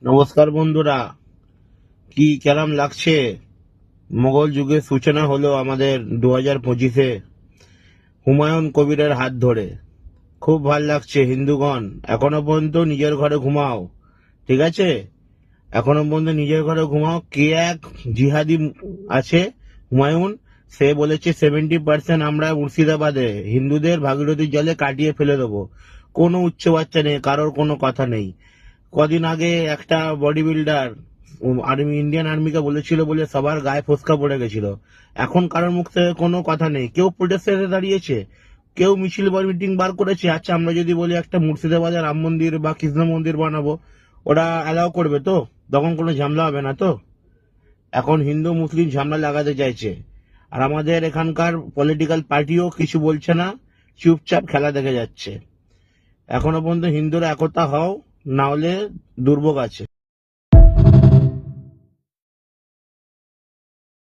নমস্কার বন্ধুরা, কি কেরাম লাগছে? মোগল যুগের সূচনা হলো আমাদের 2025-এ হুমায়ুন কবিরের হাত ধরে। খুব ভাল লাগছে হিন্দুগণ। এখনো পর্যন্ত নিজের ঘরে ঘুমাও, ঠিক আছে? এখনো পর্যন্ত নিজের ঘরে ঘুমাও। কে এক জিহাদি আছে, হুমায়ুন, সে বলেছে 70% আমরা মুর্শিদাবাদে হিন্দুদের ভাগীরথীর জলে কাটিয়ে ফেলে দেবো। কোনো উচ্চ বাচ্চা নেই, কারোর কোনো কথা নেই। কদিন আগে একটা বডি বিল্ডার আর্মি, ইন্ডিয়ান আর্মিকে বলেছিল বলে সবার গায়ে ফোসকা পড়ে গেছিল। এখন কারোর মুখ থেকে কোনো কথা নেই। কেউ প্রোটেস্টে দাঁড়িয়েছে, কেউ মিছিল বা মিটিং বার করেছে। আচ্ছা, আমরা যদি বলি একটা মুর্শিদাবাদে রাম মন্দির বা কৃষ্ণ মন্দির বানাবো, ওরা অ্যালাউ করবে তো? তখন কোনো ঝামেলা হবে না তো? এখন হিন্দু মুসলিম ঝামেলা লাগাতে চাইছে, আর আমাদের এখানকার পলিটিক্যাল পার্টিও কিছু বলছে না, চুপচাপ খেলা দেখে যাচ্ছে। এখনো পর্যন্ত হিন্দুরা একতা হও, না হলে দুর্ভোগ আছে।